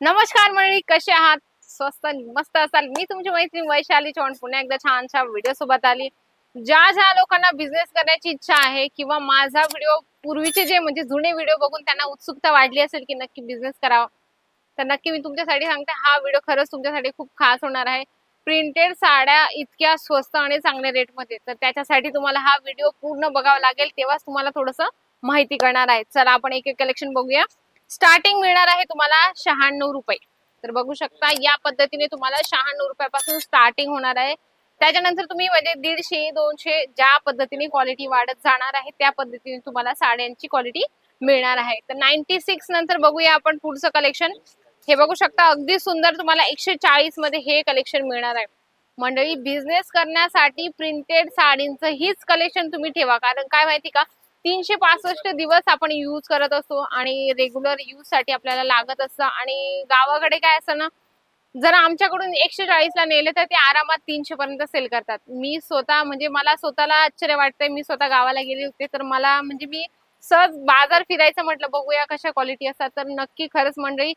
नमस्कार मंडळी, कसे आहात? स्वस्त मस्त असाल. मी तुमची मैत्रीण वैशाली चव्हाण पुन्हा एकदा छानशा व्हिडिओ सोबत आली. ज्या ज्या लोकांना बिझनेस करण्याची इच्छा आहे किंवा माझा व्हिडिओ पूर्वीचे जे म्हणजे जुने व्हिडिओ बघून त्यांना उत्सुकता वाढली असेल की नक्की बिझनेस करावा, तर नक्की मी तुमच्यासाठी सांगते हा व्हिडिओ खरंच तुमच्यासाठी खूप खास होणार आहे. प्रिंटेड साड्या इतक्या स्वस्त आणि चांगल्या रेटमध्ये, तर त्याच्यासाठी तुम्हाला हा व्हिडिओ पूर्ण बघावा लागेल, तेव्हाच तुम्हाला थोडंसं माहिती कळणार आहे. चला आपण एक एक कलेक्शन बघूया. स्टार्टिंग मिळणार आहे तुम्हाला 96 रुपये. तर बघू शकता या पद्धतीने तुम्हाला 96 रुपयापासून स्टार्टिंग होणार आहे. त्याच्यानंतर तुम्ही म्हणजे 150 200 ज्या पद्धतीने क्वालिटी वाढत जाणार आहे त्या पद्धतीने तुम्हाला साड्यांची क्वालिटी मिळणार आहे. तर 96 नंतर बघूया आपण पुढचं कलेक्शन. हे बघू शकता अगदी सुंदर तुम्हाला 140 मध्ये हे कलेक्शन मिळणार आहे. मंडळी, बिझनेस करण्यासाठी प्रिंटेड साडींचं हीच कलेक्शन तुम्ही ठेवा, कारण काय माहिती का, 365 दिवस आपण यूज करत असतो आणि रेग्युलर यूज साठी आपल्याला लागत असतं. आणि गावाकडे काय असतं ना, जर आमच्याकडून 140 ला नेले तर ते आरामात 300 पर्यंत सेल करतात. मी स्वतः म्हणजे मला स्वतःला आश्चर्य वाटतंय. मी स्वतः गावाला गेले होते तर मला म्हणजे मी सहज बाजार फिरायचं म्हटलं बघूया कशा क्वालिटी असतात, तर नक्की खरंच मंडळी,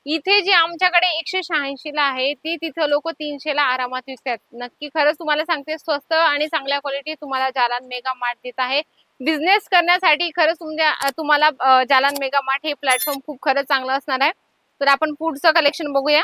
इथे जे आमच्याकडे 186 ला आहे ती तिथं लोक 300 ला आरामात विकतात. नक्की खरंच तुम्हाला सांगते, स्वस्त आणि चांगल्या क्वालिटी तुम्हाला जालान मेगा मार्ट देत आहे. बिझनेस करण्यासाठी खरंच तुम्हाला जालान मेगा मार्ट हे प्लॅटफॉर्म खूप खरंच चांगलं असणार आहे. तर आपण पुढचं कलेक्शन बघूया.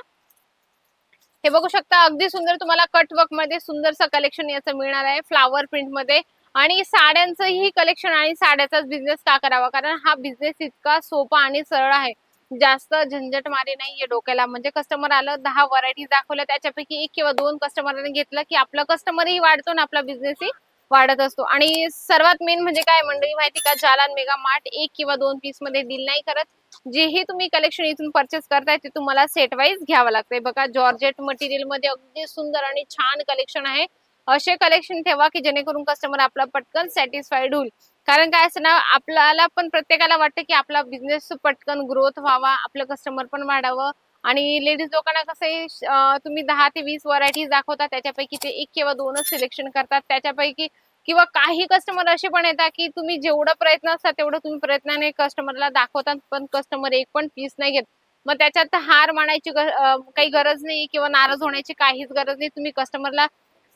हे बघू शकता अगदी सुंदर तुम्हाला कटवर्क मध्ये सुंदरसं कलेक्शन याचं मिळणार आहे, फ्लावर प्रिंट मध्ये. आणि साड्यांचं ही कलेक्शन आणि साड्याचाच बिझनेस का करावा, कारण हा बिझनेस इतका सोपा आणि सरळ आहे. जास्त झंझट मारी नाहीये डोक्याला. म्हणजे कस्टमर आलं, 10 व्हरायटी दाखवल्या, त्याच्यापैकी एक किंवा दोन कस्टमरने घेतलं की आपला कस्टमरही वाढतो आणि आपला बिझनेसही वाढत असतो. आणि सर्वात मेन म्हणजे काय मंडळी माहिती का, जालान मेगा मार्ट एक किंवा दोन पीस मध्ये डील नाही करत. जेही तुम्ही कलेक्शन इथून परचेस करताय ते तुम्हाला सेट वाईज घ्यावं लागतंय. बघा, जॉर्जेट मटेरियल मध्ये अगदी सुंदर आणि छान कलेक्शन आहे. असे कलेक्शन ठेवा की जेणेकरून कस्टमर आपला पटकन सॅटिस्फाईड होईल. कारण काय असतं ना, आपल्याला पण प्रत्येकाला वाटतं की आपला बिझनेस पटकन ग्रोथ व्हावा, आपलं कस्टमर पण वाढावं. आणि लेडीज लोकांना कसं आहे, तुम्ही 10 ते 20 व्हरायटीज दाखवता, त्याच्यापैकी ते एक किंवा दोनच सिलेक्शन करतात. त्याच्यापैकी किंवा काही कस्टमर असे पण येतात की तुम्ही जेवढं प्रयत्न असतात तेवढं तुम्ही प्रयत्नाने कस्टमरला दाखवतात, पण कस्टमर एक पण पीस नाही घेत. मग त्याच्यात हार मानायची काही गरज नाही किंवा नाराज होण्याची काहीच गरज नाही. तुम्ही कस्टमरला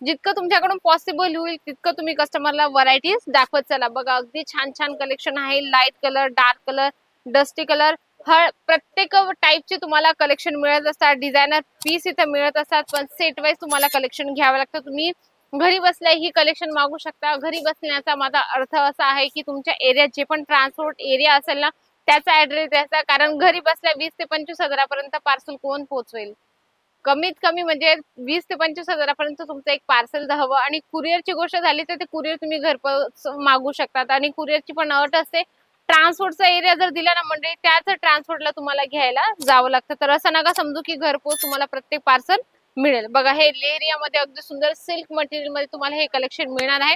जितकं तुमच्याकडून पॉसिबल होईल तितकं तुम्ही कस्टमरला व्हरायटीज दाखवत चला. बघा, अगदी छान छान कलेक्शन आहे. Light colour, dark colour, dusty colour, हर प्रत्येक टाईपचे तुम्हाला कलेक्शन मिळत असतात. डिझायनर पीस इथे मिळत असतात, पण सेट वाईज तुम्हाला कलेक्शन घ्यावं लागतं. तुम्ही घरी बसल्या ही कलेक्शन मागू शकता. घरी बसण्याचा माझा अर्थ असा आहे की तुमच्या एरियात जे पण ट्रान्सपोर्ट एरिया असेल ना, त्याचा ऍड्रेस द्यायचा, कारण घरी बसल्या 20 ते 25 हजारापर्यंत पार्सल कोण पोहोचवेल? कमीत कमी म्हणजे 20 ते 25 हजारापर्यंत तुमचं एक पार्सल हवं. आणि कुरिअरची गोष्ट झाली तर ते कुरिअर तुम्ही घरपोच मागू शकतात. आणि कुरिअरची पण अट असते, ट्रान्सपोर्टचा एरिया जर दिला ना मंडळी, त्याच ट्रान्सपोर्टला तुम्हाला घ्यायला जावं लागतं. तर असं नका समजू की घरपोच तुम्हाला प्रत्येक पार्सल मिळेल. बघा, हे लेरियामध्ये अगदी सुंदर सिल्क मटेरियल मध्ये तुम्हाला हे कलेक्शन मिळणार आहे.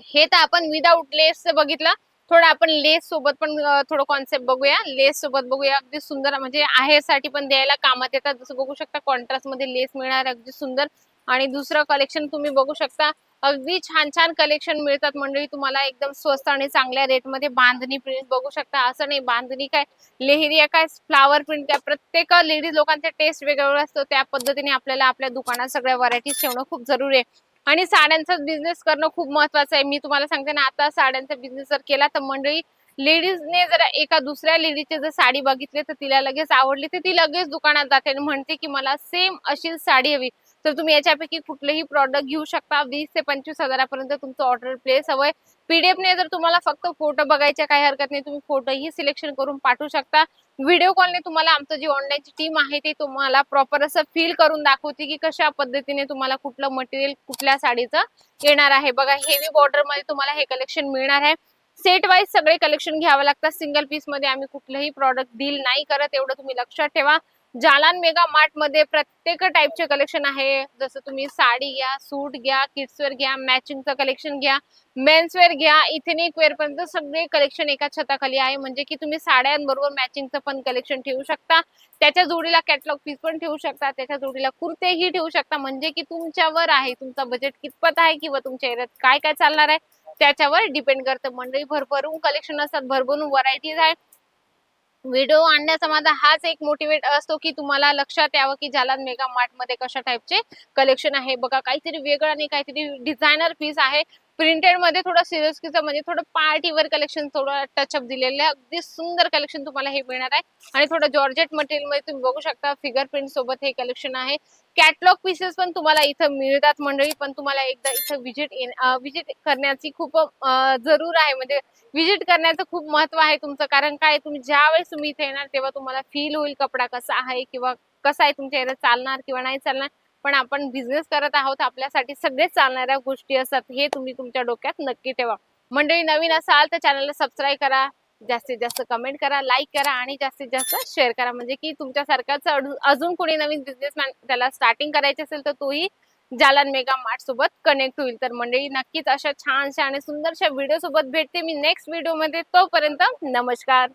हे तर आपण विदाऊट लेस बघितलं. थोडं आपण लेस सोबत पण थोडं कॉन्सेप्ट बघूया. लेस सोबत बघूया. अगदी सुंदर म्हणजे आहेरसाठी पण द्यायला कामात येतात. जसं बघू शकता कॉन्ट्रास्ट मध्ये लेस मिळणार आहे, अगदी सुंदर. आणि दुसरं कलेक्शन तुम्ही बघू शकता, अगदी छान छान कलेक्शन मिळतात मंडळी तुम्हाला एकदम स्वस्त आणि चांगल्या रेट मध्ये. बांधणी प्रिंट बघू शकता. असं नाही बांधणी काय, लेहरिया काय, फ्लावर प्रिंट काय, प्रत्येक लेडीज लोकांचे टेस्ट वेगवेगळा असतो. त्या पद्धतीने आपल्याला आपल्या दुकानात सगळ्या व्हरायटीज ठेवणं खूप जरुरी आहे. आणि साड्यांचा बिझनेस करणं खूप महत्वाचं आहे. मी तुम्हाला सांगते ना, आता साड्यांचा बिझनेस जर केला तर मंडळी, लेडीजने जर एका दुसऱ्या लेडीजची जर साडी बघितली तर तिला लगेच आवडली तर ती लगेच दुकानात जाते आणि म्हणते की मला सेम अशी साडी हवी. तर तुम्ही याच्यापैकी कुठलेही प्रॉडक्ट घेऊ शकता. 20 ते 25 हजारापर्यंत तुमचं ऑर्डर प्लेस हवंय. पीडीएफ ने जर तुम्हाला फक्त फोटो बघायचे काही हरकत नाही, तुम्ही फोटोही सिलेक्शन करून पाठवू शकता. व्हिडिओ कॉलने तुम्हाला आमचं जी ऑनलाईनची टीम आहे ते तुम्हाला प्रॉपर असं फील करून दाखवते की कशा पद्धतीने तुम्हाला कुठलं मटेरियल कुठल्या साडीचं येणार आहे. बघा, हेवी बॉर्डर मध्ये तुम्हाला हे कलेक्शन मिळणार आहे. सेट वाईज सगळे कलेक्शन घ्यावं लागतात. सिंगल पीस मध्ये आम्ही कुठलंही प्रॉडक्ट डील नाही करत, एवढं तुम्ही लक्षात ठेवा. जालान मेगा मार्ट मध्ये प्रत्येक टाईपचे कलेक्शन आहे. जसं तुम्ही साडी घ्या, सूट घ्या, किड्सवेअर घ्या, मॅचिंगचं कलेक्शन घ्या, मेन्सवेअर घ्या, इथेनिक वेअर पर्यंत सगळे कलेक्शन एका छताखाली आहे. म्हणजे की तुम्ही साड्यांबरोबर मॅचिंगचं पण कलेक्शन ठेवू शकता. त्याच्या जोडीला कॅटलॉग पीस पण ठेवू शकता. त्याच्या जोडीला कुर्तेही ठेवू शकता. म्हणजे की तुमच्यावर आहे, तुमचा बजेट कितपत आहे किंवा तुमच्या एरियात काय काय चालणार आहे त्याच्यावर डिपेंड करतं. मंडळी, भरभरून कलेक्शन असतात, भरभरून व्हरायटीज आहे. व्हिडिओ आणण्याचा माझा हाच एक मोटिवेट असतो की तुम्हाला लक्षात यावं की जालान मेगा मार्ट मध्ये कशा टाईपचे कलेक्शन आहे बघा. काहीतरी वेगळं आणि काहीतरी डिझायनर पीस आहे. प्रिंटेड मध्ये थोडं सिल्कचं म्हणजे थोडं पार्टीवर कलेक्शन, थोडं टचअप दिलेलं आहे. अगदी सुंदर कलेक्शन तुम्हाला हे मिळणार आहे. आणि थोडं जॉर्जेट मटेरियल मध्ये तुम्ही बघू शकता फिगर प्रिंट सोबत हे कलेक्शन आहे. कॅटलॉग पीसेस पण तुम्हाला इथं मिळतात मंडळी, पण तुम्हाला एकदा इथं विजिट करण्याची खूप जरूर आहे. म्हणजे विजिट करण्याचं खूप महत्व आहे तुमचं. कारण काय, तुम्ही ज्यावेळेस तुम्ही इथे येणार तेव्हा तुम्हाला फील होईल कपडा कसा आहे किंवा कसा आहे, तुमच्या याला चालणार किंवा नाही चालणार. पण आपण बिझनेस करत आहोत, आपल्यासाठी सगळेच चालणाऱ्या गोष्टी असतात, हे तुम्ही तुमच्या डोक्यात नक्की ठेवा. मंडळी नवीन असाल तर चॅनलला सबस्क्राईब करा, जास्तीत जास्त कमेंट करा, लाईक करा आणि जास्तीत जास्त शेअर करा. म्हणजे की तुमच्यासारखाच अजून कोणी नवीन बिझनेसमॅन त्याला स्टार्टिंग करायची असेल तर तोही जालान मेगा मार्ट सोबत कनेक्ट होईल. तर मंडळी नक्कीच अशा छानशा आणि सुंदरशा व्हिडिओ सोबत भेटते मी नेक्स्ट व्हिडिओ मध्ये. तोपर्यंत नमस्कार.